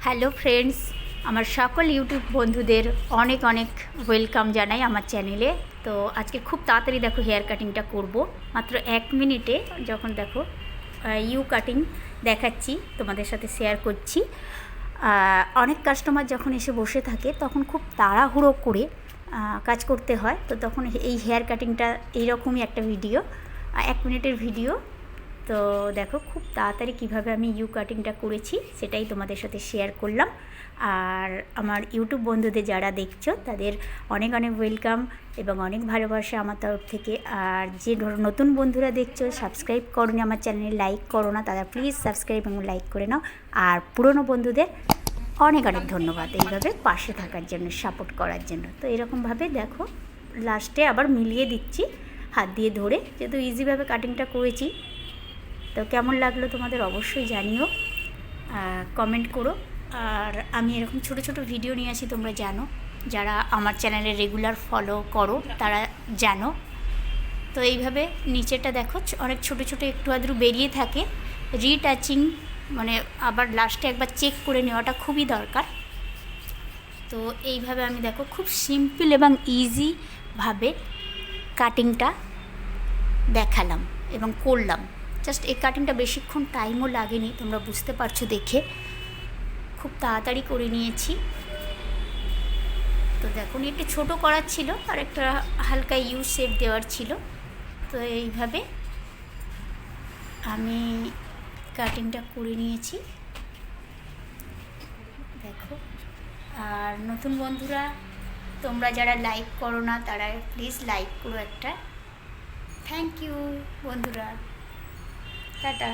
Hello friends, আমার সকল YouTube বন্ধুদের অনেক অনেক ওয়েলকাম জানাই আমার চ্যানেলে। তো আজকে খুব তাড়াতাড়ি দেখো হেয়ার কাটিংটা করব, মাত্র 1 মিনিটে। যখন দেখো ইউ কাটিং দেখাচ্ছি, তোমাদের সাথে শেয়ার করছি। অনেক কাস্টমার যখন এসে বসে থাকে তখন খুব তাড়াহুড়ো করে কাজ করতে হয়, তো তখন এই হেয়ার কাটিংটা এইরকমই একটা ভিডিও, 1 মিনিটের ভিডিও। তো দেখো খুব তাড়াতাড়ি কীভাবে আমি ইউ কাটিংটা করেছি সেটাই তোমাদের সাথে শেয়ার করলাম। আর আমার ইউটিউব বন্ধুদের যারা দেখছো তাদের অনেক অনেক ওয়েলকাম এবং অনেক ভালোবাসা আমার তরফ থেকে। আর যে নতুন বন্ধুরা দেখছো, সাবস্ক্রাইব করোনি আমার চ্যানেলে, লাইক করো না, তারা প্লিজ সাবস্ক্রাইব এবং লাইক করে নাও। আর পুরনো বন্ধুদের অনেক অনেক ধন্যবাদ এইভাবে পাশে থাকার জন্য, সাপোর্ট করার জন্য। তো এরকমভাবে দেখো লাস্টে আবার মিলিয়ে দিচ্ছি হাত দিয়ে ধরে, যেহেতু ইজিভাবে কাটিংটা করেছি। তো কেমন লাগলো তোমাদের অবশ্যই জানিও, কমেন্ট করো। আর আমি এরকম ছোট ছোট ভিডিও নিয়ে আসি, তোমরা জানো, যারা আমার চ্যানেলে রেগুলার ফলো করো তারা জানো। তো এইভাবে নিচেটা দেখো অনেক ছোট ছোট একটু আধটু বেরিয়ে থাকে, রিটাচিং মানে আবার লাস্টে একবার চেক করে নেওয়াটা খুবই দরকার। তো এইভাবে আমি দেখো খুব সিম্পল এবং ইজিভাবে কাটিংটা দেখালাম এবং করলাম। জাস্ট এই কাটিংটা বেশিক্ষণ টাইমও লাগেনি, তোমরা বুঝতে পারছো দেখে, খুব তাড়াতাড়ি করে নিয়েছি। তো দেখুন একটু ছোটো করার ছিল আর একটা হালকা ইউ শেপ দেওয়ার ছিল। তো এইভাবে আমি কাটিংটা করে নিয়েছি দেখো। আর নতুন বন্ধুরা তোমরা যারা লাইক করো না তারা প্লিজ লাইক করো একটা। থ্যাংক ইউ বন্ধুরা, টাটা।